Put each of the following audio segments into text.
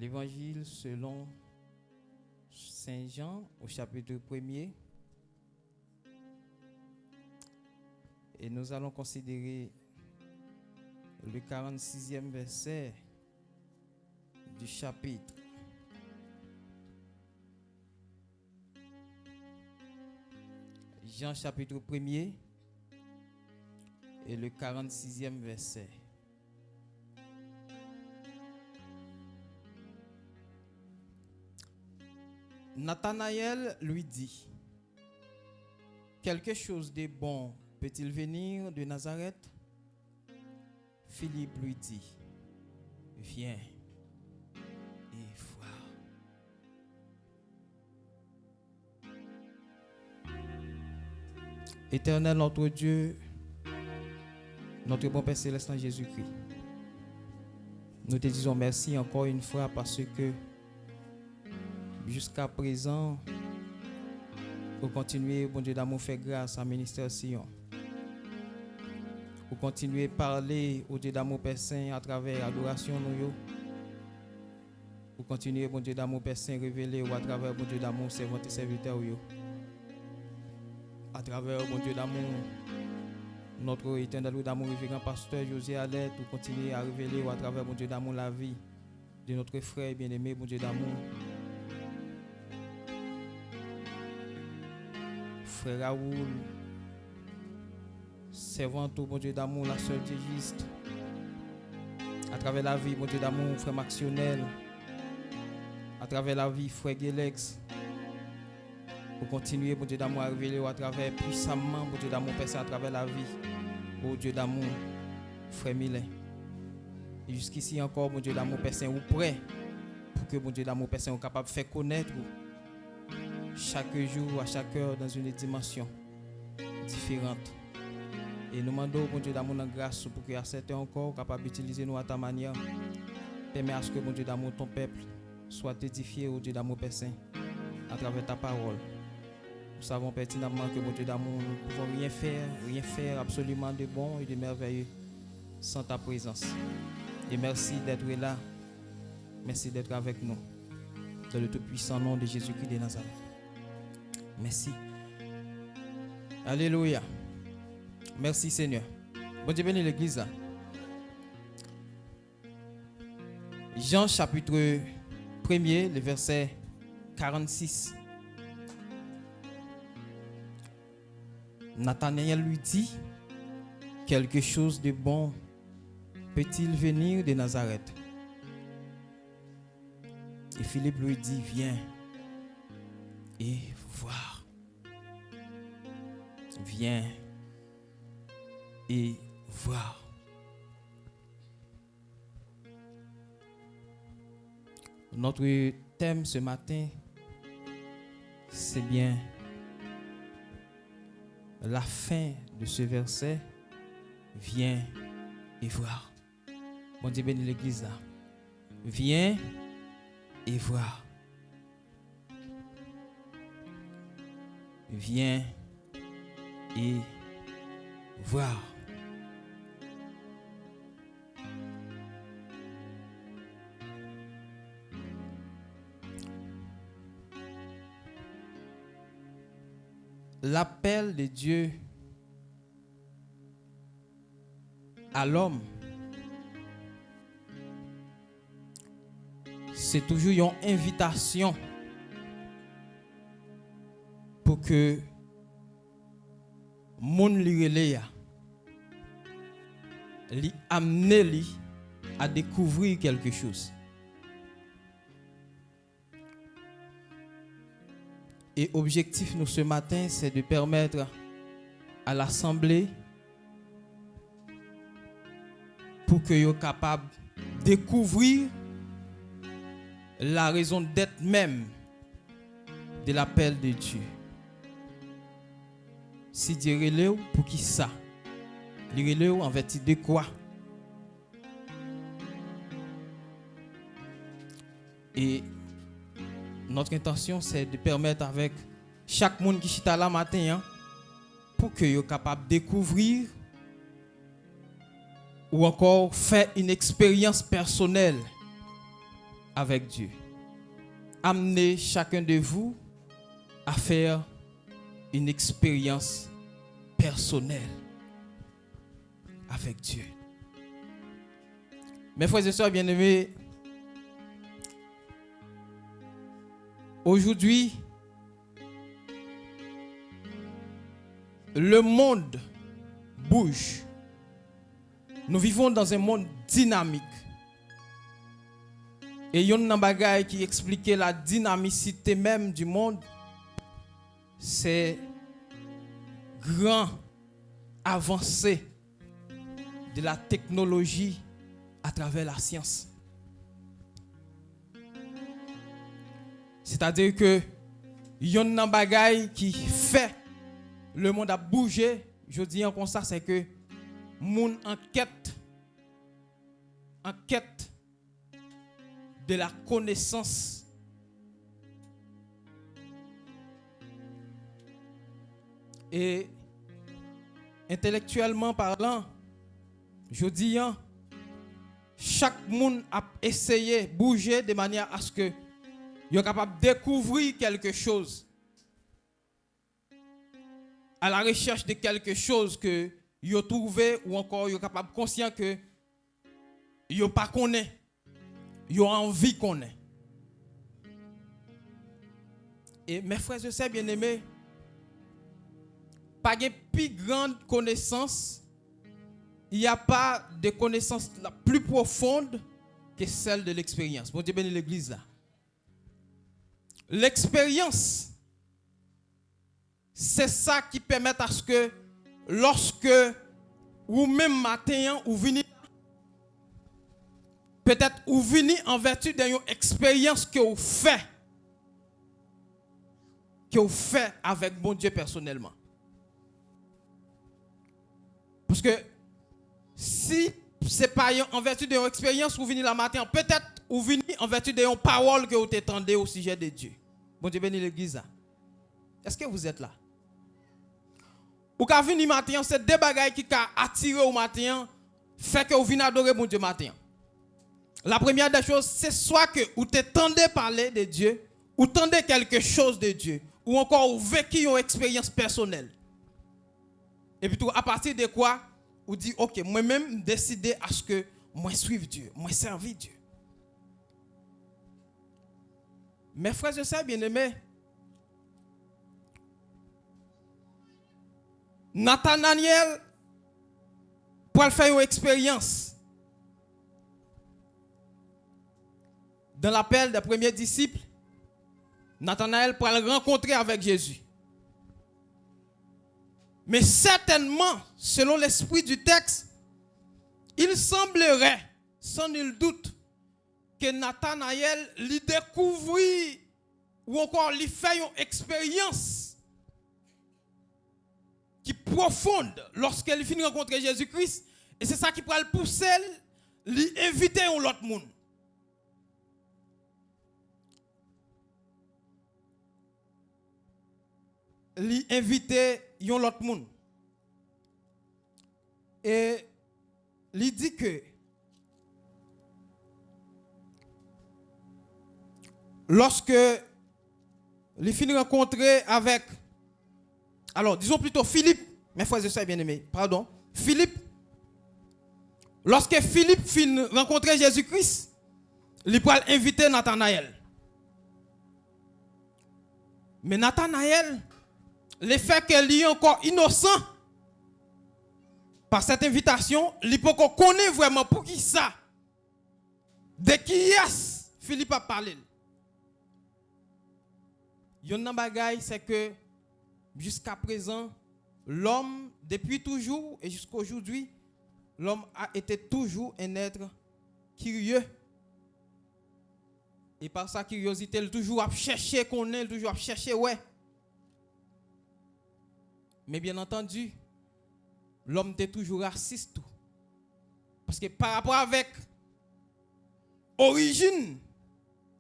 L'évangile selon Saint Jean au chapitre 1er. Et nous allons considérer le 46e verset du chapitre. Jean chapitre 1er et le 46e verset. Nathanaël lui dit: quelque chose de bon peut-il venir de Nazareth? Philippe lui dit: viens et vois. Éternel notre Dieu, notre bon Père céleste en Jésus-Christ, nous te disons merci encore une fois parce que jusqu'à présent, pour continuer, bon Dieu d'amour, faire grâce à Ministère Sion. Pour continuer à parler au Dieu d'amour, Père Saint, à travers l'adoration, nous. Pour continuer, bon Dieu d'amour, Père Saint, révéler ou à travers, bon Dieu d'amour, servant et serviteur, à travers, bon Dieu d'amour, notre éternel d'amour, révérend pasteur José Alette, pour continuer à révéler ou à travers, bon Dieu d'amour, la vie de notre frère bien-aimé, bon Dieu d'amour. Frère Raoul, servant au bon Dieu d'amour, la sœur Dégiste, à travers la vie, bon Dieu d'amour, frère Maxionel, à travers la vie, frère Gélex, pour continuer, bon Dieu d'amour, à révéler à travers puissamment, bon Dieu d'amour, percé à travers la vie, bon Dieu d'amour, frère Millet. Et jusqu'ici encore, bon Dieu d'amour, percé, ou prêt, pour que bon Dieu d'amour, percé, soit capable de faire connaître chaque jour, à chaque heure, dans une dimension différente. Et nous demandons, bon Dieu d'amour, grâce pour que à certains encore capable d'utiliser nous à ta manière. Permets à ce que, bon Dieu d'amour, ton peuple soit édifié au Dieu d'amour, Père Saint, à travers ta parole. Nous savons pertinemment que, bon Dieu d'amour, nous ne pouvons rien faire absolument de bon et de merveilleux sans ta présence. Et merci d'être là. Merci d'être avec nous. Dans le tout-puissant nom de Jésus-Christ de Nazareth. Merci. Alléluia. Merci Seigneur. Bon Dieu bénisse l'église. Jean chapitre 1er, le verset 46. Nathanaël lui dit: quelque chose de bon peut-il venir de Nazareth? Et Philippe lui dit: viens et voir. Viens et voir. Notre thème ce matin, c'est bien la fin de ce verset. Viens et voir. Bon Dieu bénit l'église là. Viens et voir. Viens et voir. L'appel de Dieu à l'homme, c'est toujours une invitation pour que moun li amener li à découvrir quelque chose. Et objectif nous ce matin, c'est de permettre à l'assemblée pour que soient capable de découvrir la raison d'être même de l'appel de Dieu. Si Dieu relève, pour qui ça? Il relève en vertu de quoi? Et notre intention, c'est de permettre avec chaque monde qui chita là matin, pour que soient capable de découvrir ou encore faire une expérience personnelle avec Dieu. Amenez chacun de vous à faire une expérience personnelle avec Dieu. Mes frères et sœurs bien-aimés, aujourd'hui, le monde bouge. Nous vivons dans un monde dynamique. Et il y a un bagage qui explique la dynamicité même du monde. C'est grand avancée de la technologie à travers la science. C'est-à-dire que il y a un bagage qui fait le monde a bougé. Je dis comme ça, c'est que monde en quête de la connaissance. Et intellectuellement parlant, je dis, chaque monde a essayé de bouger de manière à ce que il est capable de découvrir quelque chose, à la recherche de quelque chose que il a trouvé, ou encore il est capable de conscient que il pas connaît, il a envie qu'on ait. Et mes frères et sœurs bien-aimés, pas de plus grande connaissance, il n'y a pas de connaissance la plus profonde que celle de l'expérience. Bon Dieu bénit l'église là. L'expérience, c'est ça qui permet à ce que lorsque ou même matin ou venez, peut-être ou venez en vertu d'une expérience que vous faites avec bon Dieu personnellement. Parce que si ce n'est pas en vertu d'une expérience ou venez la matin, peut-être ou venez en vertu d'une parole que vous t'entendez au sujet de Dieu. Bon Dieu bénit l'église. Est-ce que vous êtes là? Ou quand vous venez matin, c'est des bagailles qui ont attiré au matin, fait que vous venez adorer bon Dieu matin. La première des choses, c'est soit que vous t'entendez parler de Dieu, ou entendez quelque chose de Dieu, ou encore vous vécu une expérience personnelle. Et puis à partir de quoi, vous dites, ok, moi-même décider à ce que moi suive Dieu, moi servir Dieu. Mes frères et sœurs bien-aimés, Nathanaël, pour faire une expérience dans l'appel des premiers disciples, Nathanaël pour le rencontrer avec Jésus. Mais certainement, selon l'esprit du texte, il semblerait, sans nul doute, que Nathanaël lui découvrit ou encore lui fait une expérience qui profonde lorsqu'elle finit de rencontrer Jésus-Christ. Et c'est ça qui pourra le pousser, lui inviter un autre monde. Lui inviter un autre monde. Et lui dit que lorsque il finit de rencontrer avec, alors disons plutôt Philippe, mes frères et sœurs bien-aimés, pardon, Philippe, lorsque Philippe finit de rencontrer Jésus-Christ, il peut inviter Nathanaël. Mais Nathanaël, le fait qu'il est encore innocent par cette invitation, il peut qu'on connaît vraiment pour qui ça, de qui est Philippe a parlé. Yon bagay, c'est que jusqu'à présent, l'homme, depuis toujours et jusqu'à aujourd'hui, l'homme a été toujours un être curieux. Et par sa curiosité, il toujours à chercher qu'on est, toujours à chercher, ouais. Mais bien entendu, l'homme était toujours raciste. Parce que par rapport avec origine,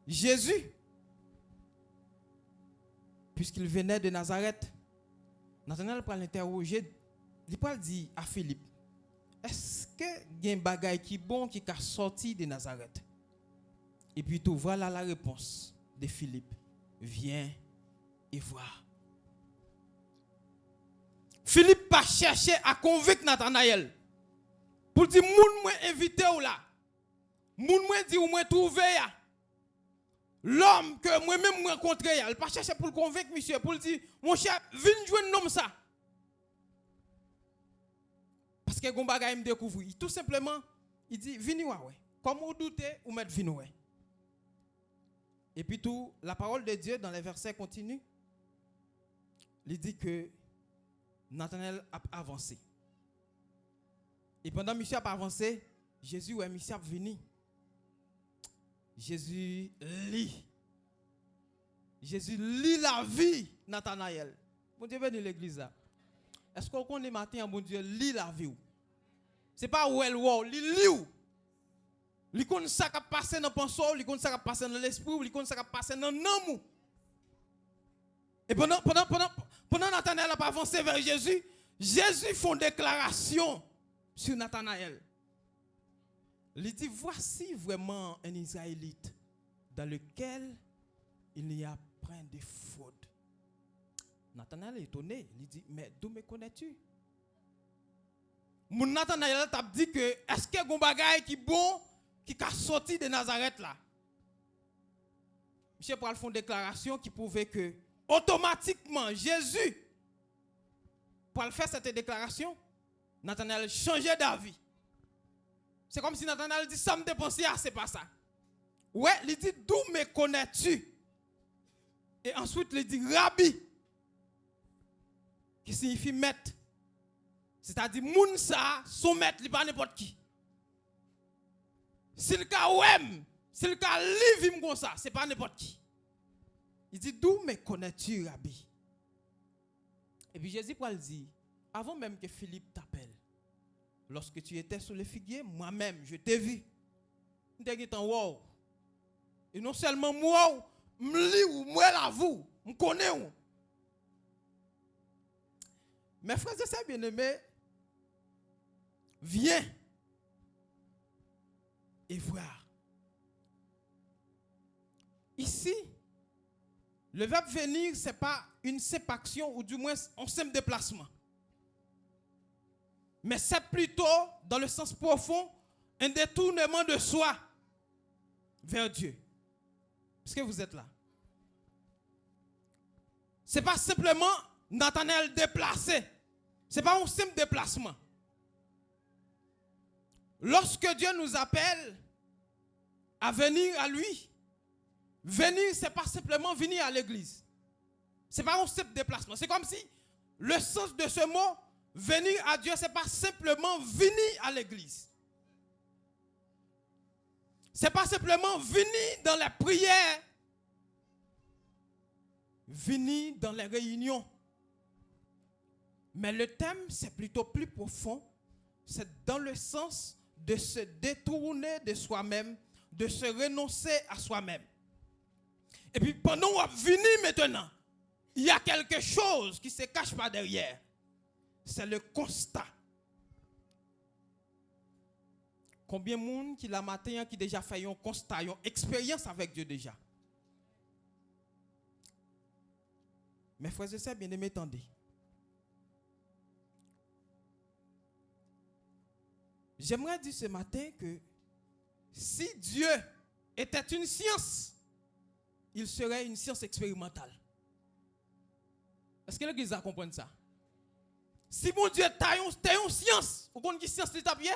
Jésus, puisqu'il venait de Nazareth, Nathanaël peut l'interroger, il peut dire à Philippe, est-ce que il y a un bagay qui bon qui a sorti de Nazareth? Et puis tout, voilà la réponse de Philippe. Viens et vois. Philippe pas cherché à convaincre Nathanaël. Pour dire, moun moi invité ou là. Moun moi dit ou moi trouvé ya. L'homme que moi-même rencontré, il pas cherché pour le convaincre, monsieur, pour le dire, mon cher, viens jouer un homme ça. Parce que gon bagay me découvre. Tout simplement, il dit, viens ouais. Comme vous doutez, ou mettre viens ouais. Et puis tout, la parole de Dieu dans les versets continue, il dit que Nathanaël a avancé. Et pendant que monsieur a avancé, Jésus ouais, monsieur a venu. Jésus lit. Jésus lit la vie, Nathanaël. Bon Dieu venu l'église là. Est-ce qu'on connaît matin, bon Dieu lit la vie? Ce n'est pas où elle voit, il lit. Il connaît ça qui passe dans le pensée, il connaît ça qui passe dans l'esprit, il connaît ça qui passe dans l'amour. Et pendant Nathanaël a avancé vers Jésus, Jésus fait une déclaration sur Nathanaël. Il dit, voici vraiment un Israélite dans lequel il n'y a point de faute. Nathanaël est étonné. Il dit, mais d'où me connais-tu? Mon Nathanaël t'a dit que, est-ce qu'il y a un bagage qui est bon, qui a sorti de Nazareth là? Monsieur Paul fait une déclaration qui prouvait que, automatiquement, Jésus, pour faire cette déclaration, Nathanaël changeait d'avis. C'est comme si Nathanaël dit, ça me dépensait, c'est pas ça. Ouais, il dit, d'où me connais-tu? Et ensuite, il dit, Rabbi, qui signifie maître. C'est-à-dire, moun sa, son maître, il n'est pas n'importe qui. Si le cas ouem, si le cas livre comme ça, c'est pas n'importe qui. Il dit, d'où me connais-tu, Rabbi? Et puis Jésus Paul dit, avant même que Philippe t'appelle, lorsque tu étais sous le figuier, moi-même, je t'ai vu. Wow. Et non seulement moi, moi la vous, je connais. Mes frères et sœurs bien-aimés, viens et voir. Ici, le verbe venir, ce n'est pas une simple action ou du moins un simple déplacement. Mais c'est plutôt, dans le sens profond, un détournement de soi vers Dieu. Est-ce que vous êtes là? Ce n'est pas simplement Nathanaël déplacé. Ce n'est pas un simple déplacement. Lorsque Dieu nous appelle à venir à lui, venir, ce n'est pas simplement venir à l'église. Ce n'est pas un simple déplacement. C'est comme si le sens de ce mot, venir à Dieu, ce n'est pas simplement venir à l'église. Ce n'est pas simplement venir dans les prières, venir dans les réunions. Mais le thème, c'est plutôt plus profond. C'est dans le sens de se détourner de soi-même, de se renoncer à soi-même. Et puis pendant qu'on va venir maintenant, il y a quelque chose qui ne se cache pas derrière. C'est le constat. Combien de monde qui l'a matin qui déjà fait un constat, une expérience avec Dieu déjà? Mes frères et sœurs bien-aimés, attendez. J'aimerais dire ce matin que si Dieu était une science, il serait une science expérimentale. Est-ce que l'Église a compris ça? Si mon Dieu t'a une science, vous connaissez une science l'état bien?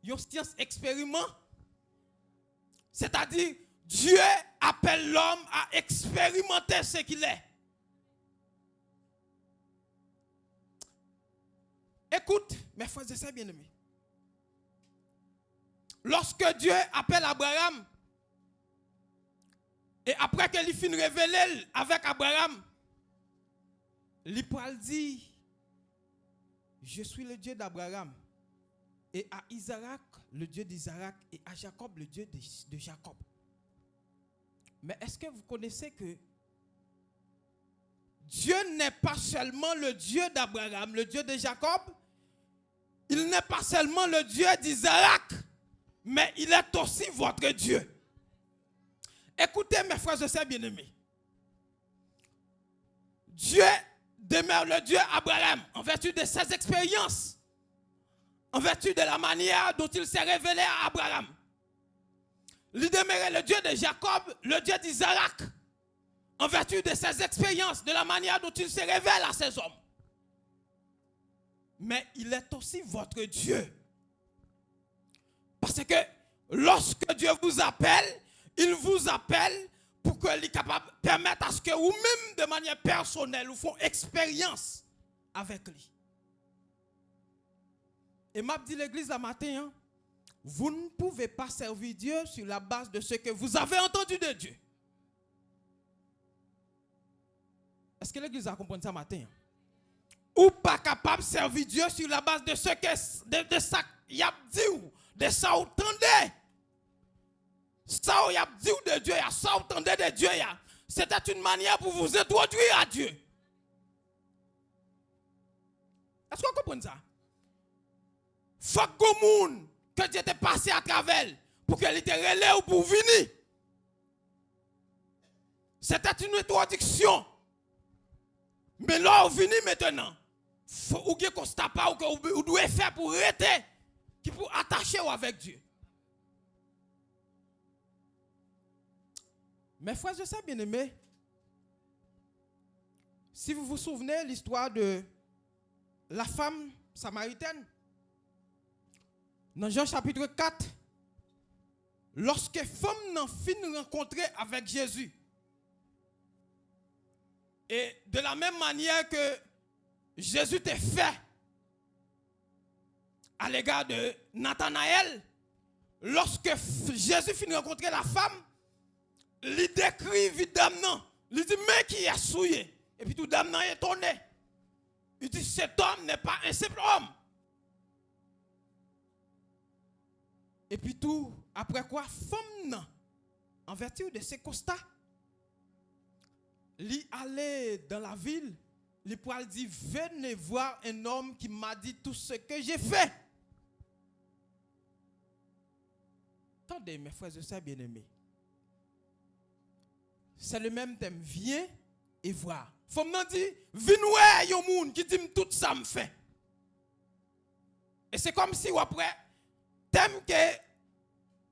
Une science expériment. C'est-à-dire, Dieu appelle l'homme à expérimenter ce qu'il est. Écoute, mes frères et sœurs bien-aimés. Lorsque Dieu appelle Abraham, et après qu'il finit de révéler avec Abraham, il dit, je suis le Dieu d'Abraham, et à Isaac, le Dieu d'Isaac, et à Jacob, le Dieu de Jacob. Mais est-ce que vous connaissez que Dieu n'est pas seulement le Dieu d'Abraham, le Dieu de Jacob, il n'est pas seulement le Dieu d'Isaac, mais il est aussi votre Dieu. Écoutez mes frères et sœurs bien-aimés. Dieu demeure le Dieu Abraham en vertu de ses expériences, en vertu de la manière dont il s'est révélé à Abraham. Il demeurait le Dieu de Jacob, le Dieu d'Isaac, en vertu de ses expériences, de la manière dont il se révèle à ses hommes. Mais il est aussi votre Dieu. Parce que lorsque Dieu vous appelle, il vous appelle pour qu'il soit capable de permettre à ce que vous-même, de manière personnelle, vous faites expérience avec lui. Et m'a dit l'église la matin, hein, vous ne pouvez pas servir Dieu sur la base de ce que vous avez entendu de Dieu. Est-ce que l'église a compris ça matin? Ou pas capable de servir Dieu sur la base de ce que de ça qu'il a dit ou de ça vous entendez. Ça qu'il a dit de Dieu, ça vous entendez de Dieu, c'était une manière pour vous introduire à Dieu. Est-ce que vous comprenez ça? Faut que Dieu t'ait passé à travers pour qu'il te relève ou pour venir. C'était une introduction. Mais là, vous venez maintenant. Ou que constat pas ou que vous devez faire pour arrêter, qui pour attacher avec Dieu. Mes frères et sœurs bien-aimés, si vous vous souvenez l'histoire de la femme samaritaine, dans Jean chapitre 4, lorsque femme n'a fini de rencontrer avec Jésus, et de la même manière que Jésus t'a fait à l'égard de Nathanaël, lorsque Jésus finit de rencontrer la femme, il décrit évidemment, il dit mais qui est souillé, et puis tout dame est étonné. Il dit cet homme n'est pas un simple homme. Et puis tout, après quoi, femme, en vertu de ces constats, il allait dans la ville, il pourrait dire venez voir un homme qui m'a dit tout ce que j'ai fait. Attendez mes frères et sœurs bien-aimés. C'est le même thème, viens et voir. Femme nan dit, viens voir yon moun qui dit tout ça me fait. Et c'est comme si ou après thème que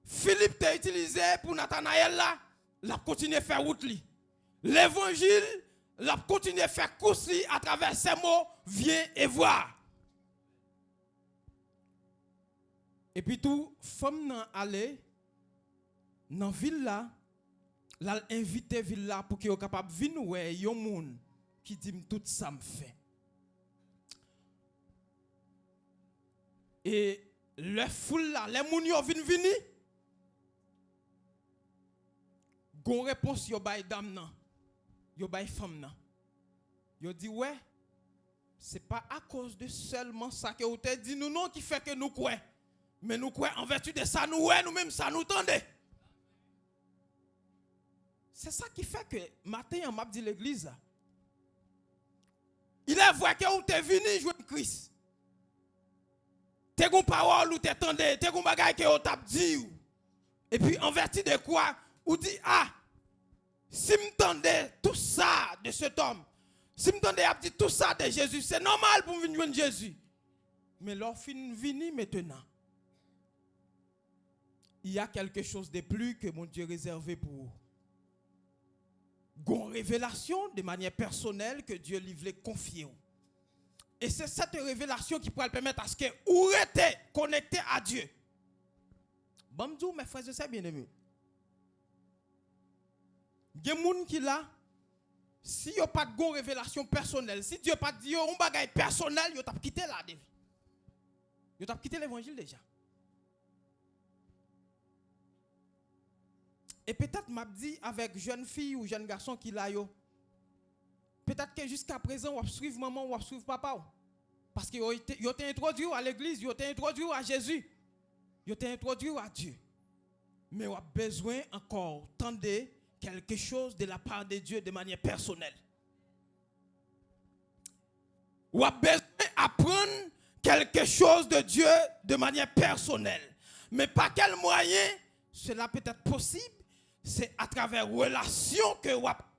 Philippe t'a utilisé pour Nathanaël là, l'a continué à faire route li. L'évangile l'a continué à faire course li à travers ces mots, viens et voir. Et puis tout femme nan aller dans ville là, l'a invité ville là pour qu'il soit capable de venir ouais yon moun qui dit tout ça me fait. Et le foule là, les moun yo vinn vini. Gon réponse yo bay dame nan. Yo bay femme nan. Yo dit ouais, c'est pas à cause de seulement ça que vous te dit nous non qui fait que nous croyons. Mais nous croyons en vertu de ça nous ouais nous-mêmes ça nous tendez. C'est ça qui fait que matin on m'a dit l'église. Il est vrai que vous te venu jouer Christ. T'es gon parole ou t'entendez, t'es gon bagay que vous t'a dit. Et puis en vertu de quoi ou dit ah si m'tendez tout ça de cet homme, si m'tendez a dit tout ça de Jésus, c'est normal pour venir joindre Jésus. Mais leur fin vini maintenant. Il y a quelque chose de plus que mon Dieu réservé pour vous. Gon révélation de manière personnelle que Dieu lui voulait confier. Et c'est cette révélation qui pourrait permettre à ce que vous restez connecté à Dieu. Bon, mes frères et sœurs bien-aimés. Il y a des gens qui là, si vous n'avez pas de révélation personnelle, si Dieu n'a pas dit un bagage personnel, vous avez quitté la vie. Vous avez quitté l'évangile déjà. Et peut-être m'a dit avec jeune fille ou jeune garçon qui là yo. Peut-être que jusqu'à présent on va suivre maman ou on va suivre papa. Parce que yo t'ai introduit à l'église, yo t'ai introduit à Jésus. Yo t'ai introduit à Dieu. Mais on a besoin encore tendre quelque chose de la part de Dieu de manière personnelle. On a besoin d'apprendre quelque chose de Dieu de manière personnelle. Mais par quel moyen cela peut être possible? c'est à travers relation que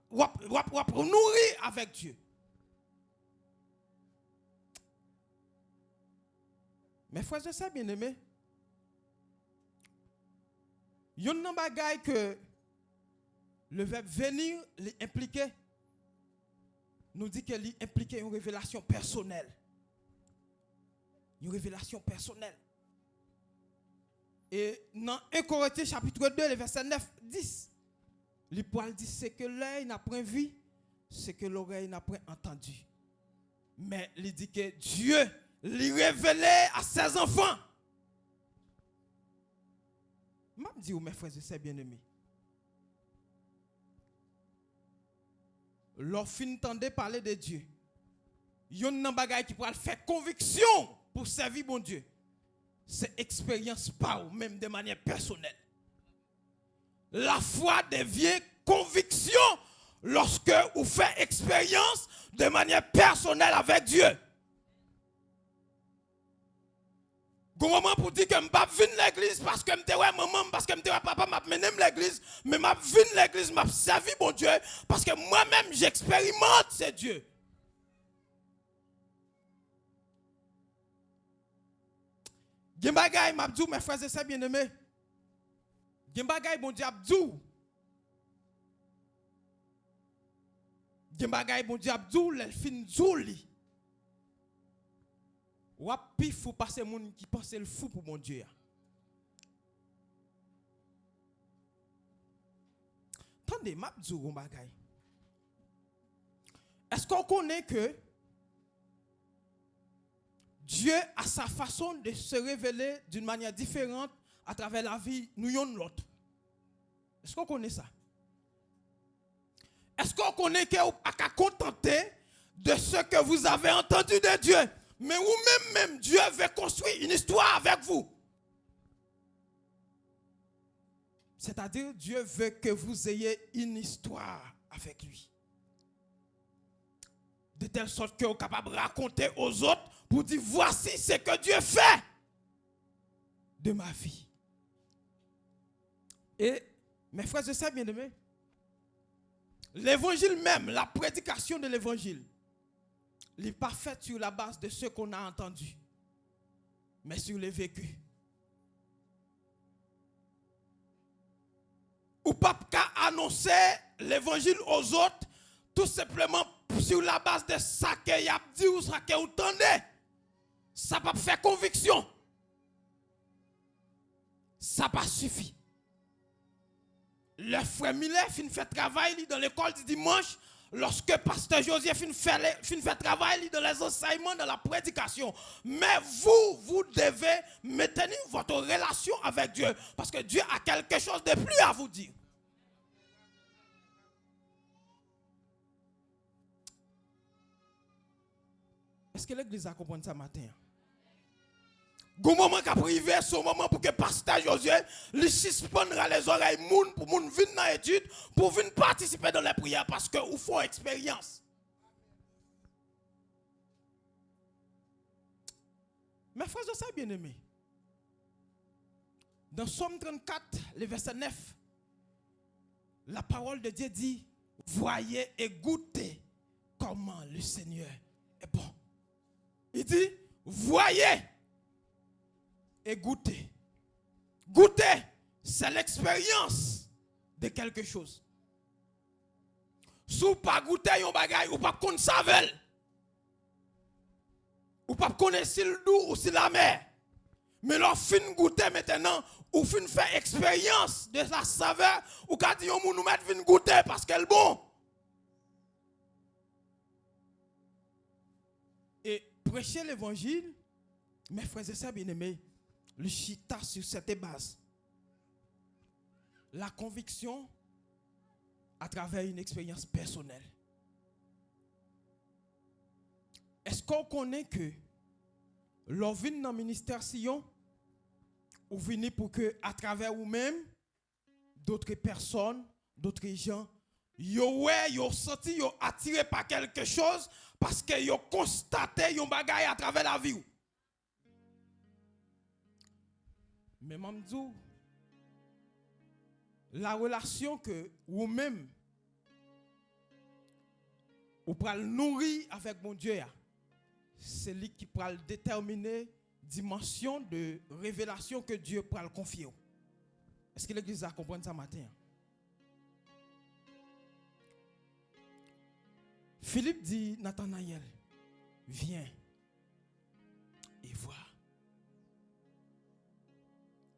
vous nourrir avec Dieu. Mes frères et sœurs bien-aimés, il y a un bagage que le verbe venir impliquait, nous dit qu'il impliquait une révélation personnelle. Une révélation personnelle. Et dans 1 Corinthiens chapitre 2, verset 9, 10, le Paul dit c'est que l'œil n'a point vu, c'est que l'oreille n'a point entendu. Mais il dit que Dieu lui révélé à ses enfants. Je dis aux mes frères et sœurs bien-aimés, lorsque vous entendez parler de Dieu, il y a un bagage qui pourra faire conviction pour servir bon Dieu. C'est expérience par ou même de manière personnelle. La foi devient conviction lorsque vous faites expérience de manière personnelle avec Dieu. Au moment pour dire que je ne vais pas venir l'église parce que je suis maman, parce que je suis papa, je vais venir l'église, mais je vais venir l'église, je vais servir mon Dieu, parce que moi-même j'expérimente ce Dieu. Gen bagay m'abdou mes frères et sœurs bien-aimés. Gen bagay bon Dieu abdou. Gen bagay bon Dieu abdou l'el fin zouli. Wap pi fou passer moun qui pense le fou pour mon Dieu. Tendez m'abdou gon bagay. Est-ce qu'on connaît que Dieu a sa façon de se révéler d'une manière différente à travers la vie, nous yon l'autre. Est-ce qu'on connaît ça? Est-ce qu'on connaît que vous n'êtes pas contenté de ce que vous avez entendu de Dieu? Mais vous-même, Dieu veut construire une histoire avec vous. C'est-à-dire, Dieu veut que vous ayez une histoire avec lui. De telle sorte que vous êtes capable de raconter aux autres pour dire voici ce que Dieu fait de ma vie. Et mes frères et sœurs bien-aimés, l'évangile même, la prédication de l'évangile, n'est pas faite sur la base de ce qu'on a entendu, mais sur le vécu. Ou pas qu'à annoncer l'évangile aux autres, tout simplement sur la base de ça qu'il y a dit ou ça qu'il y a entendu. Ça va faire conviction. Ça pas suffit. Le frère Miller fin fait travail dans l'école du dimanche lorsque pasteur Joseph fin fait travail dans les enseignements, dans la prédication. Mais vous devez maintenir votre relation avec Dieu parce que Dieu a quelque chose de plus à vous dire. Est-ce que l'église a compris ça matin? Au moment qu'a privé, c'est un moment pour que pasteur Josué lui suspendra les oreilles moun pour moun venir dans l'étude, pour venir participer dans les prières parce que vous faut expérience. Mes frères et sœurs bien-aimés, dans Somme 34, le verset 9, la parole de Dieu dit, voyez et goûtez comment le Seigneur est bon. Il dit, voyez et goûtez. Goûter, c'est l'expérience de quelque chose. Si vous ne pas goûter un bagage, ou pas connaître savel, ou pas connaître si le doux ou si la mer. Mais leur fin goûter maintenant, ou fin faire expérience de la saveur, ou quand dit on nous mettre fin goûter parce qu'elle est bon. Et prêcher l'évangile, mes frères et sœurs bien-aimés, le chita sur cette base. La conviction à travers une expérience personnelle. Est-ce qu'on connaît que l'on vient dans le ministère Sion, ou venez pour que à travers vous-même, d'autres personnes, d'autres gens, yo senti, yo attiré par quelque chose parce que yo constaté yon bagay à travers la vie. Mais Mamdou, la relation que vous-même, vous pouvez nourrir avec mon Dieu, c'est lui qui pourra déterminer la dimension de révélation que Dieu pourra le confier. Est-ce que l'Église a compris ça matin? Philippe dit, Nathanaël, viens et vois.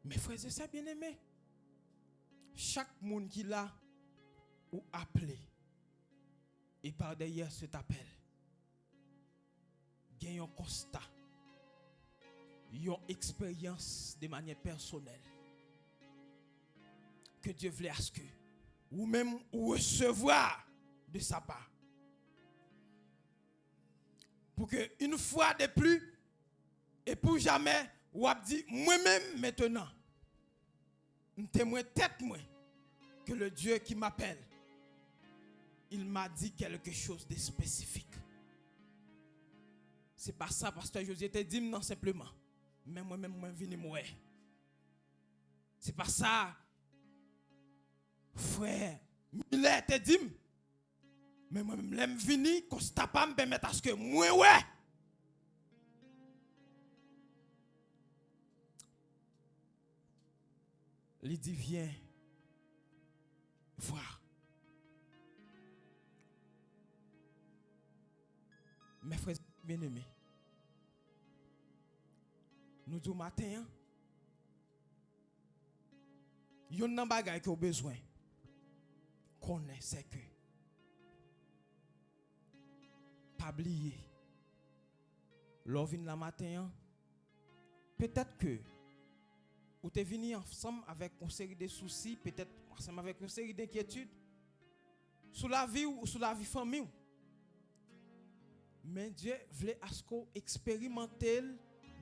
Mes frères et sœurs bien-aimés, chaque monde qui l'a ou appelé et par derrière cet appel, il y a un constat, une expérience de manière personnelle que Dieu voulait à ce que ou même recevoir de sa part. Pour que une fois de plus et pour jamais, ou a dit moi-même maintenant, je témoin tête moi que le Dieu qui m'appelle, il m'a dit quelque chose de spécifique. C'est pas ça, pasteur José te dit non simplement, mais moi-même moi venu moi. C'est pas ça, frère Miller te dit, mais moi-même l'aime venu, constat pas me permettre à ce que moi ouais. Il dit viens voir. Mes frères bien-aimés, nous disons matin, il y a un bagage qui a besoin qu'on ait, c'est que pas oublier. L'on la matin, peut-être que ou t'es venu ensemble avec une série de soucis, peut-être ensemble avec une série d'inquiétudes, sous la vie ou sous la vie famille. Mais Dieu voulait à ce qu'on expérimente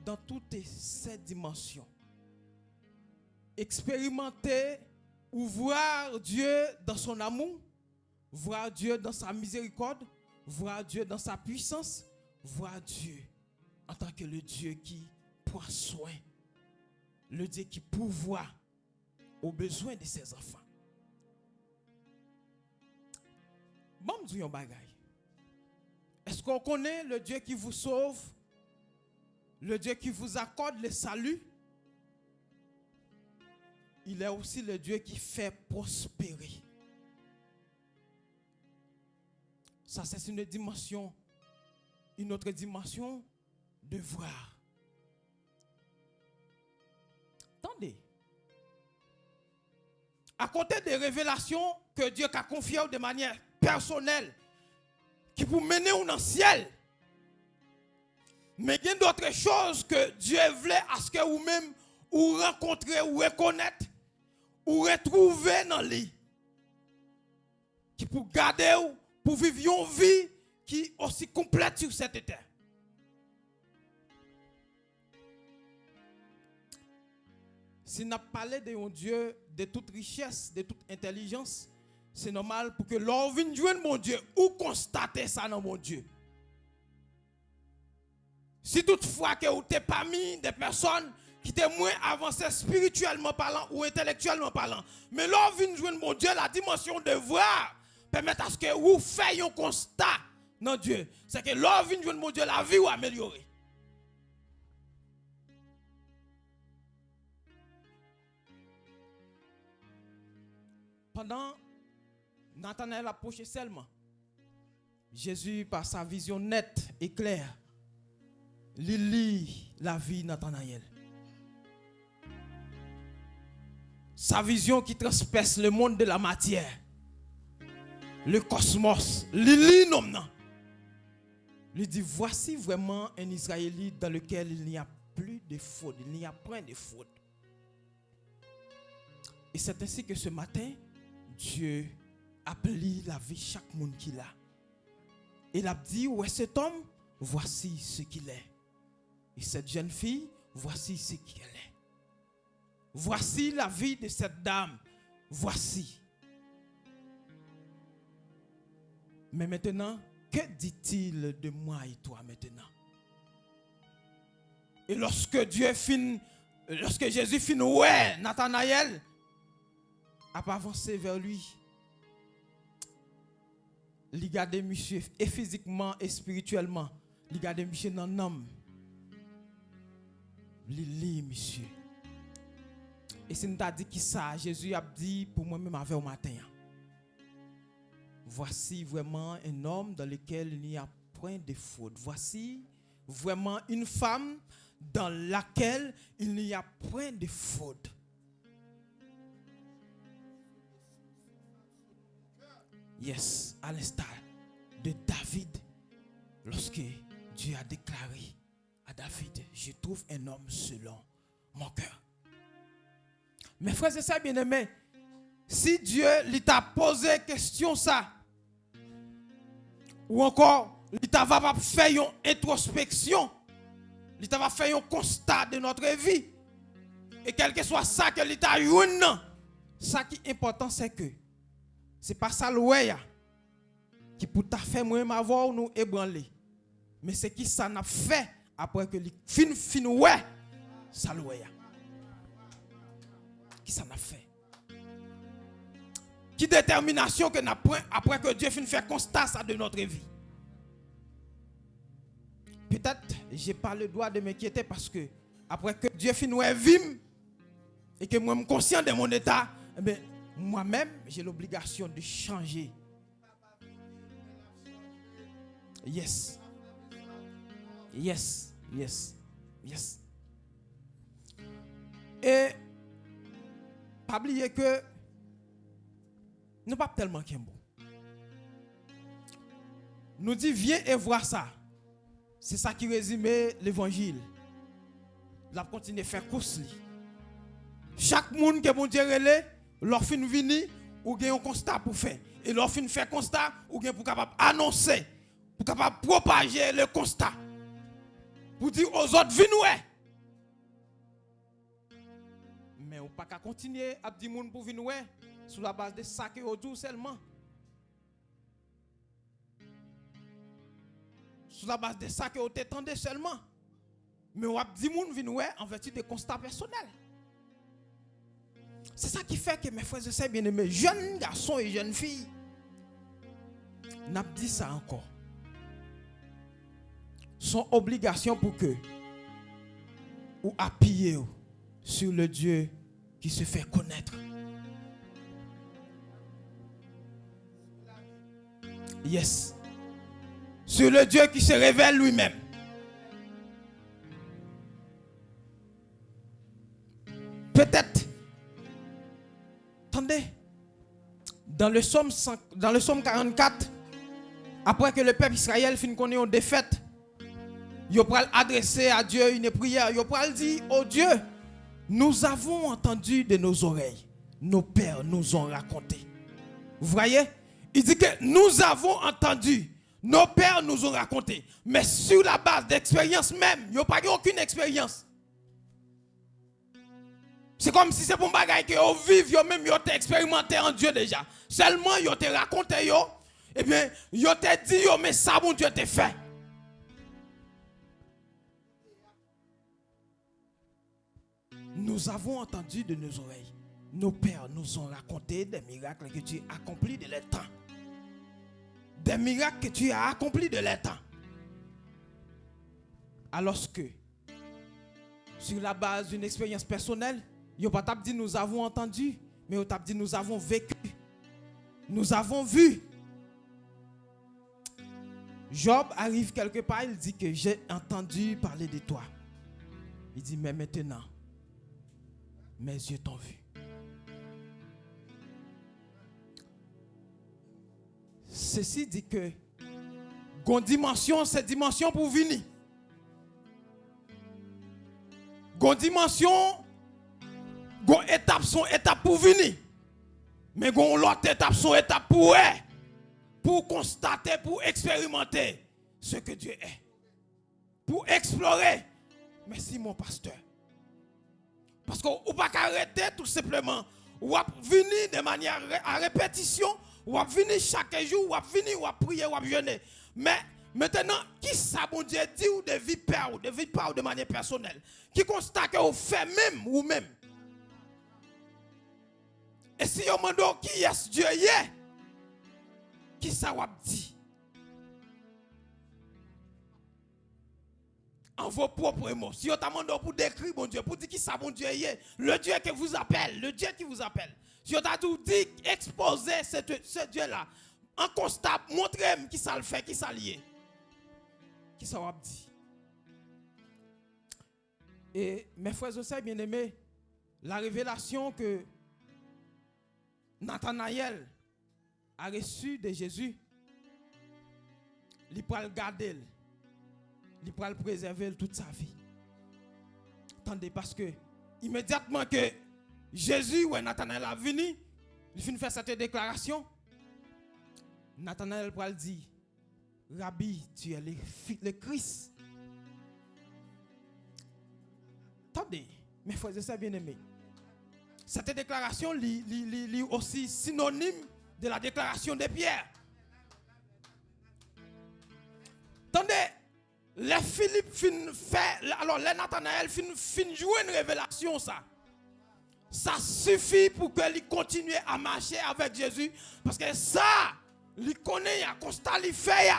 dans toutes ces dimensions. Expérimenter ou voir Dieu dans son amour, voir Dieu dans sa miséricorde, voir Dieu dans sa puissance, voir Dieu en tant que le Dieu qui prend soin, le Dieu qui pourvoit aux besoins de ses enfants. Bon, je dis un bagay. Est-ce qu'on connaît le Dieu qui vous sauve, le Dieu qui vous accorde le salut? Il est aussi le Dieu qui fait prospérer. Ça, c'est une dimension, une autre dimension de voir. Attendez. À côté des révélations que Dieu a confiées de manière personnelle, qui vous mener dans le ciel, mais il y a d'autres choses que Dieu voulait à ce que vous-même ou rencontrer ou reconnaître ou retrouver dans lui, qui pour garder ou pour vivre une vie qui est aussi complète sur cette terre. Si nous parlons de Dieu de toute richesse, de toute intelligence, c'est normal pour que l'on vienne joindre mon Dieu ou constater ça dans mon Dieu. Si toutefois que vous n'êtes pas mis des personnes qui étaient moins avancées spirituellement parlant ou intellectuellement parlant, mais l'on vient joindre mon Dieu, la dimension de voir permet à ce que vous fassiez un constat dans Dieu. C'est que l'on vient joindre mon Dieu, la vie ou améliorer. Pendant Nathanaël approchait seulement, Jésus, par sa vision nette et claire, lit la vie de Nathanaël. Sa vision qui transperce le monde de la matière, le cosmos, lit non. Il dit, voici vraiment un Israélite dans lequel il n'y a plus de faute, il n'y a point de faute. Et c'est ainsi que ce matin, Dieu appelle la vie chaque monde qu'il a. Il a dit, ouais, cet homme, voici ce qu'il est. Et cette jeune fille, voici ce qu'elle est. Voici la vie de cette dame. Voici. Mais maintenant, que dit-il de moi et toi maintenant? Et lorsque Jésus finit, ouais, Nathanaël, a avancé vers lui. Il garde monsieur et physiquement et spirituellement. Il garde monsieur dans l'âme. Il lit monsieur. Et si nous t'a dit qui ça, Jésus a dit pour moi-même avec au matin. Voici vraiment un homme dans lequel il n'y a point de faute. Voici vraiment une femme dans laquelle il n'y a point de faute. Yes, à l'instar de David, lorsque Dieu a déclaré à David, je trouve un homme selon mon cœur. Mes frères et sœurs bien-aimés, si Dieu lui t'a posé question ça, ou encore, il t'a fait une introspection, il t'a fait un constat de notre vie, et quel que soit ça que l'État eu, ça qui est important, c'est que c'est pas ça le qui pour t'a fait moi-même avoir nous ébranler, mais c'est qui ça n'a fait après que les fin ouais ça le qui ça n'a fait. Qui détermination que n'a point après que Dieu finit faire constat ça de notre vie. Peut-être j'ai pas le droit de m'inquiéter parce que après que Dieu finit vim et que moi je suis conscient de mon état, eh bien, moi-même j'ai l'obligation de changer. Yes. Yes. Yes. Yes. Et pas oublier que nous pas tellement qu'un bon. Nous dit viens et vois ça. C'est ça qui résume l'évangile. La continuer à faire course. Chaque monde que bon Dieu relève, leur fin vini ou gagne un constat pour faire. Et leur fin faire constat ou gagne pour capable annoncer, pour capable propager le constat. Pour dire aux autres venez. Mais on pas qu'à continuer à dire monde pour venir sur la base de ça que vous seulement. Sur la base de ça que vous t'étendez seulement. Mais on a dit monde venir en vertu de constats personnels. C'est ça qui fait que mes frères et sœurs bien-aimés, jeunes garçons et jeunes filles, n'a pas dit ça encore. Son obligation pour que ou appuyer sur le Dieu qui se fait connaître. Yes. Sur le Dieu qui se révèle lui-même. Peut-être. Attendez. Dans le psaume 44, après que le peuple Israël finit connaître une défaite, il va adresser à Dieu une prière. Il va dire, oh Dieu, nous avons entendu de nos oreilles, nos pères nous ont raconté. Vous voyez? Il dit que nous avons entendu, nos pères nous ont raconté. Mais sur la base d'expérience même, il n'y a pas aucune expérience. C'est comme si c'est pour bagaille que vous vivez, vous même vous avez expérimenté en Dieu déjà. Seulement vous avez raconté, et bien, vous avez dit, mais ça, bon Dieu t'a fait. Nous avons entendu de nos oreilles. Nos pères nous ont raconté des miracles que tu as accomplis de leur temps. Des miracles que tu as accomplis de leur temps. Alors que, sur la base d'une expérience personnelle, il n'y a pas dit nous avons entendu, mais il a dit nous avons vécu. Nous avons vu. Job arrive quelque part, il dit que j'ai entendu parler de toi. Il dit mais maintenant, mes yeux t'ont vu. Ceci dit que gon dimension, c'est dimension pour venir. Gon dimension, gon étape son étape pour venir. Mais gon l'autre étape son étape pour constater, pour expérimenter ce que Dieu est. Pour explorer. Merci mon pasteur. Parce qu'on ne peut pas arrêter tout simplement. Ou à venir de manière à répétition, ou à venir chaque jour, ou à venir, ou à prier, ou à jeûner. Mais maintenant, qui ça, bon Dieu, dit ou de vie père, ou de vie pas, ou de manière personnelle, qui constate que vous faites même, ou même. Et si on demande qui est Dieu est, qui ça va dire? En vos propres mots. Si on t'a demandé pour décrire bon Dieu, pour dire qui ça bon Dieu est, le Dieu qui vous appelle, le Dieu qui vous appelle. Si on t'a tout dit, exposer ce Dieu-là, en constat, montrez-moi qui ça le fait, qui ça lié. Qui ça va dire? Et mes frères et sœurs bien-aimés, la révélation que Nathanaël a reçue de Jésus, il peut le garder, il peut le préserver toute sa vie. Attendez, parce que immédiatement que Jésus ou Nathanaël a venu, il finit faire cette déclaration. Nathanaël peut dire, Rabbi, tu es le Christ. Attendez, mes frères et sœurs bien-aimés. Cette déclaration est aussi synonyme de la déclaration de Pierre. Attendez, les Philippe les Nathanaël fin jouer une révélation ça. Ça suffit pour que lui continue à marcher avec Jésus parce que ça, lui connaît, il constat, il fait.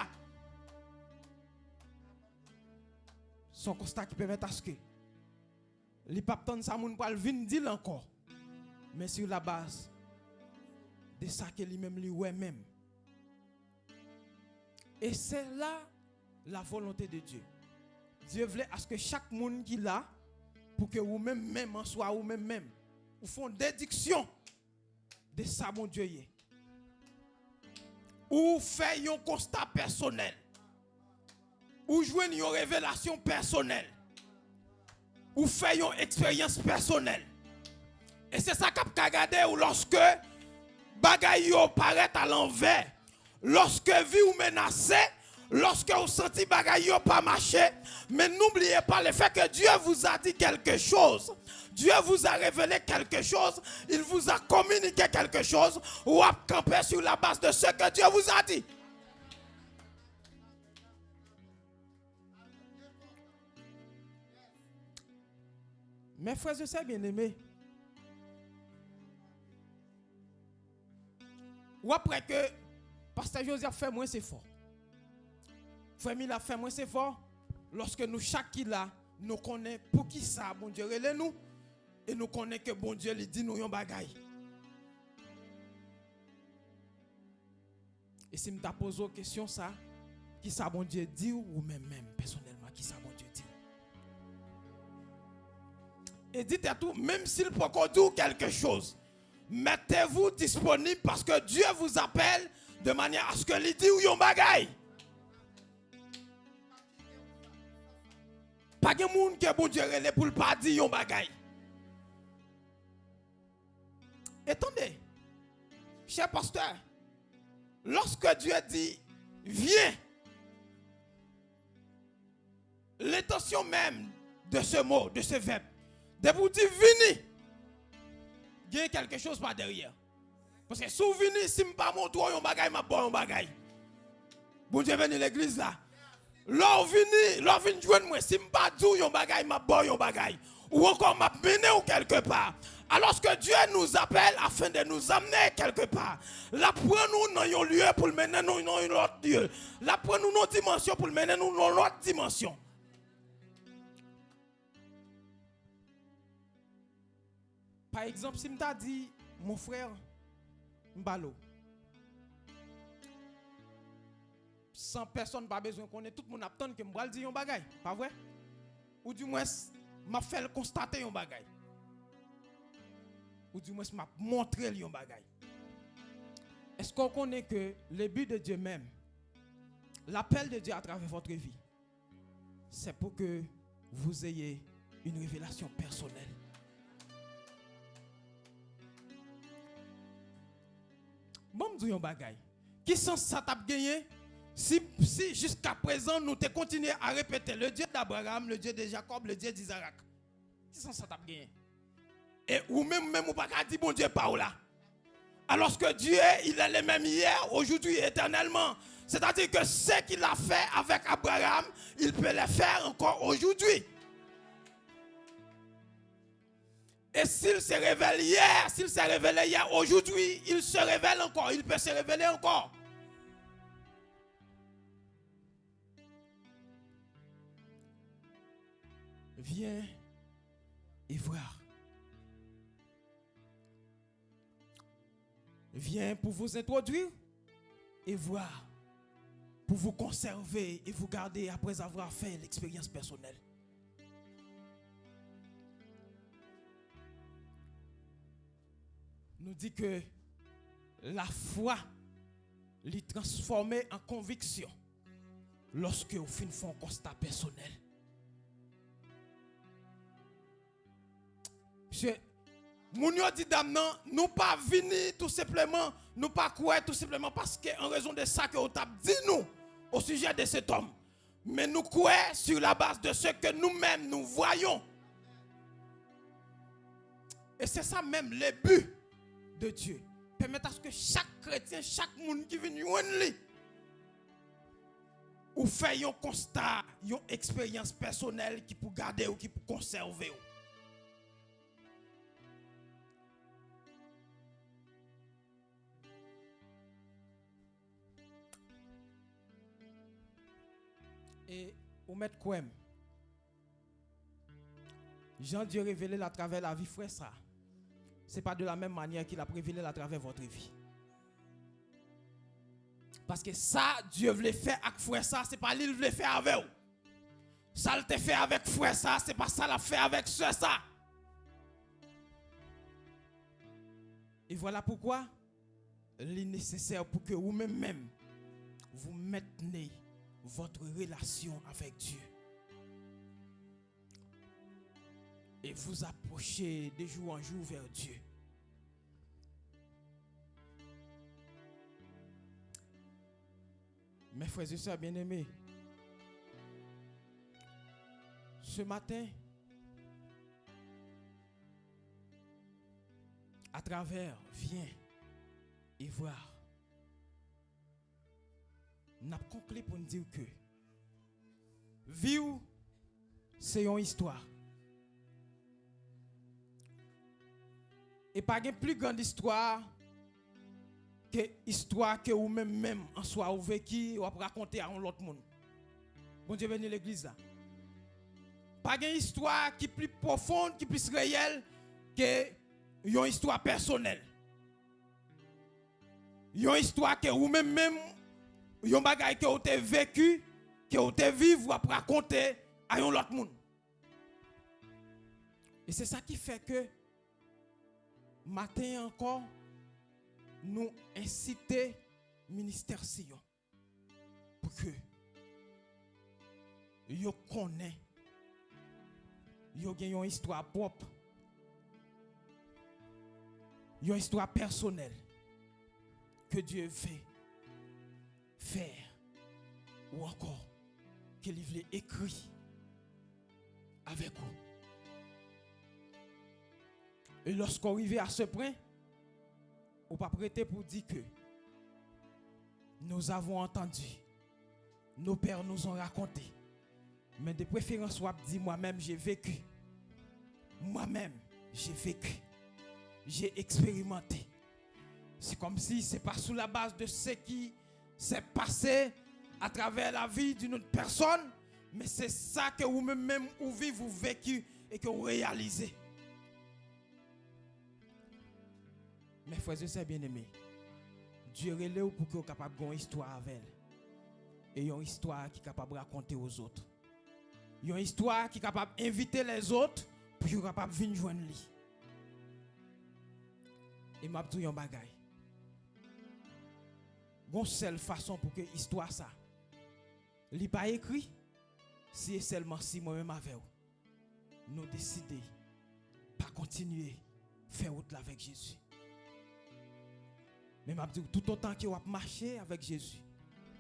Son constat qui permet à ce que les papes ça moun pas vinn dire encore mais sur la base de ça que lui-même lui ouais même. Et c'est là la volonté de Dieu. Dieu voulait à ce que chaque monde qui l'a pour que vous-même en soit ou même vous font déduction de ça mon Dieu est. Ou fait un constat personnel. Ou jouer une révélation personnelle. Ou fait une expérience personnelle. Et c'est ça qu'a regardé ou lorsque bagay yo paraît à l'envers, lorsque vie ou menacé, lorsque vous sentez bagay yo pas marcher, mais n'oubliez pas le fait que Dieu vous a dit quelque chose. Dieu vous a révélé quelque chose, il vous a communiqué quelque chose, ou à camper sur la base de ce que Dieu vous a dit. Mes frères et sœurs bien-aimés, ou après que Pasteur Joseph fait moins c'est fort. Frère Mila fait moins c'est fort. Lorsque nous chaque qui là, nous connaissons pour qui ça, bon Dieu relève nous. Et nous connaissons que bon Dieu lui dit nous yon bagay. Et si je pose une question ça, qui ça bon Dieu dit ou même personnellement qui ça bon Dieu dit. Et dites à tout, même s'il peut dire quelque chose, mettez-vous disponible parce que Dieu vous appelle de manière à ce que lui dit ou yon bagay. Pas de monde qui est bon Dieu relève pour le pas dire yon bagay. Attendez, cher pasteur, lorsque Dieu dit viens, l'intention même de ce mot, de ce verbe, de vous dire venez, il y a quelque chose par derrière. Parce que si vous venez, si je ne pas montre un bagay, je bon un bagay. Bon Dieu venu l'église là. L'or vini joindre moi, si je ne pas dire un bagay, je bon un bagay. Ou encore je mené ou quelque part. Alors que Dieu nous appelle afin de nous amener quelque part. La prend-nous dans un lieu pour le mener nous dans un autre lieu. La prend-nous dans une dimension pour le mener nous dans une autre dimension. Par exemple, si je t'ai dit, mon frère, Mbalo, 100 personnes pas besoin qu'on ait, tout le monde attend que je dise un bagay, pas vrai? Ou du moins, m'a fait constater un bagay. Ou du moins, m'a montré un bagay. Est-ce qu'on connaît que le but de Dieu même, l'appel de Dieu à travers votre vie, c'est pour que vous ayez une révélation personnelle. Bon, je dis un bagay. Qui sens ça t'a gagné? Si jusqu'à présent nous te continuons à répéter le Dieu d'Abraham, le Dieu de Jacob, le Dieu d'Isaac. Qui sens ça t'a gagné? Et ou même ou pas qu'à dire bon Dieu pas là. Alors que Dieu, il est le même hier, aujourd'hui, éternellement. C'est-à-dire que ce qu'il a fait avec Abraham, il peut le faire encore aujourd'hui. Et s'il se révèle hier, s'il s'est révélé hier, aujourd'hui, il se révèle encore, il peut se révéler encore. Viens et voir. Viens pour vous introduire et voir. Pour vous conserver et vous garder après avoir fait l'expérience personnelle. Nous dit que la foi l'est transformée en conviction lorsque vous faites un constat personnel. Moun yo dit dame nan, nous pas venir tout simplement, nous pas croire tout simplement parce que en raison de ça que on t'a dit nous au sujet de cet homme. Mais nous croyons sur la base de ce que nous-mêmes nous voyons. Et c'est ça même le but de Dieu. Permettre à ce que chaque chrétien, chaque monde qui vient lui, ou fait un constat, une expérience personnelle qui peut garder ou qui peut conserver. Et au mettre quoi? Jean-Dieu révélé à travers la vie, frère, ça. Ce n'est pas de la même manière qu'il a révélé à travers votre vie. Parce que ça, Dieu voulait faire avec frère, ça, ce n'est pas lui qui voulait faire avec vous. Ça, il te fait avec frère, ça, ce n'est pas ça, il a fait avec soeur, ça. Et voilà pourquoi il est nécessaire pour que vous-même, vous maintenez votre relation avec Dieu. Et vous approchez de jour en jour vers Dieu. Mes frères et sœurs bien-aimés, ce matin, à travers, viens et voir. N'a pas conclu pour nous dire que vivre, c'est une histoire. Et pas une plus grande histoire que l'histoire que vous-même en soi vous vécu ou raconter à l'autre monde. Bon Dieu béni l'église là. Pas une histoire qui est plus profonde, qui est plus réelle que une histoire personnelle. Une histoire que vous-même yon bagay que vous avez vécu, que vous avez vécu, vous avez raconté à l'autre monde. Et c'est ça qui fait que, matin encore, nous inciter ministère Sion pour que vous connaissez, vous avez une histoire propre, une histoire personnelle que Dieu fait. Faire ou encore qu'il voulait écrire avec vous. Et lorsqu'on arrive à ce point, on pas prêter pour dire que nous avons entendu, nos pères nous ont raconté, mais de préférence, on dit moi-même j'ai vécu, moi-même j'ai vécu, j'ai expérimenté. C'est comme si c'est pas sous la base de ce qui s'est passé à travers la vie d'une autre personne, mais c'est ça que vous-même vous vivez, vous vécu et que vous réalisez. Mes frères et sœurs bien-aimés, Dieu relève pour que vous soyez capable de une histoire avec elle. Et une histoire qui est capable de raconter aux autres. Une histoire qui est capable d'inviter les autres pour qu'ils soient capables de venir joindre lui. Et m'a dit un bagay. Une seule façon pour que l'histoire ça n'est pas écrit, c'est seulement si moi-même avec vous, nous décidons de pas continuer à faire route avec Jésus. Mais je dis tout autant que vous marcher avec Jésus,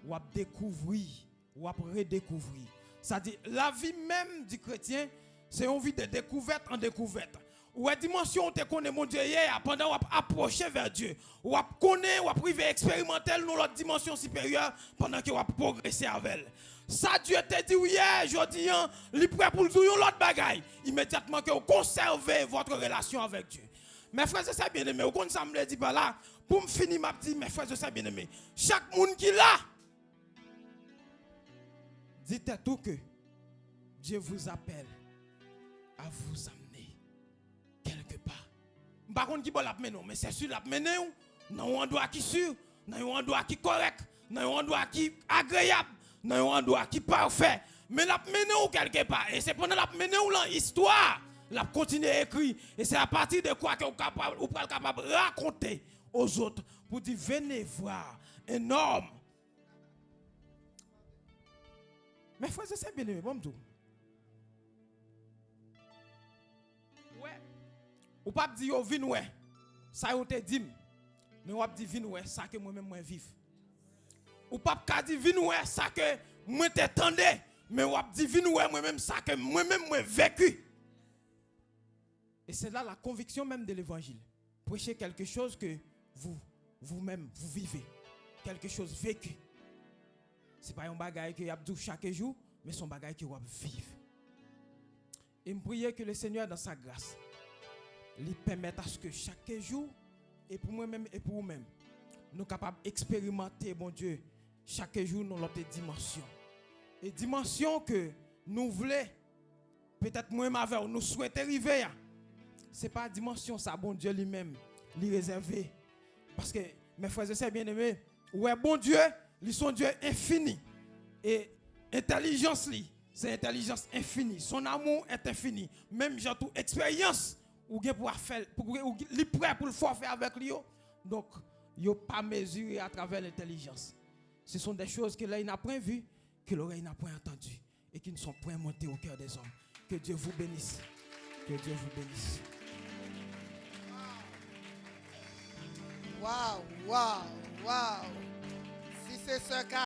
vous découvrir, vous redécouvrir. C'est-à-dire la vie même du chrétien, c'est une vie de découverte en découverte. Ou dimension te connaît mon Dieu hier pendant qu'on approcher vers Dieu. Ou connaît ou privé expérimenter nous l'autre dimension supérieure pendant que on progresser avec elle. Ça Dieu te dit hier, je dis, il est prêt pour le dire l'autre bagaille. Immédiatement que vous conservez votre relation avec Dieu. Mes frères et sœurs bien-aimés, vous comprenez ça me dit par là, pour me finir m'a dit mes frères et sœurs bien-aimés, chaque monde qui là, dites tout que Dieu vous appelle à vous amener quelque part. Par contre qui bon la mener, mais c'est sûr la mener dans un endroit qui sûr, dans un endroit qui correct, dans un endroit qui agréable, dans un endroit qui parfait, mais la mener quelque part et c'est pendant la mener l'histoire la continuer à écrire et c'est à partir de quoi que vous êtes capable de raconter aux autres pour dire venez voir un homme. Mais frère, c'est bien aimé, bon tout. Ouais. Ou pas dire yo vin ouais. Ça yo te dit mais ou dit vin ouais ça que moi même moi vivre. Ou pas dire vin ouais ça que moi t'attendais mais ou dit vin ouais moi même ça que moi même moi vécu. Et c'est là la conviction même de l'évangile. Prêcher quelque chose que vous-même, vous vivez. Quelque chose vécu. Ce n'est pas un bagage que vous avez chaque jour, mais c'est un bagage que vous vivez. Et je prie que le Seigneur, dans sa grâce, lui permette à ce que chaque jour, et pour moi-même et pour vous-même, nous sommes capables d'expérimenter, bon Dieu, chaque jour dans notre dimension. Et dimension que nous voulons, peut-être moi-même avec nous souhaitons arriver à. Ce n'est pas la dimension, ça, bon Dieu lui-même, lui réservé. Parce que, mes frères et sœurs bien-aimés, ouais, bon Dieu, lui son Dieu infini. Et intelligence, c'est intelligence infinie. Son amour est infini. Même j'ai toute expérience, ou pour faire, ou li prêt pour le faire avec lui. Donc, il n'a pas mesuré à travers l'intelligence. Ce sont des choses que l'œil n'a point vues, que l'oreille n'a point entendues, et qui ne sont point montées au cœur des hommes. Que Dieu vous bénisse. Que Dieu vous bénisse. Wow, wow, wow. Si c'est ce cas.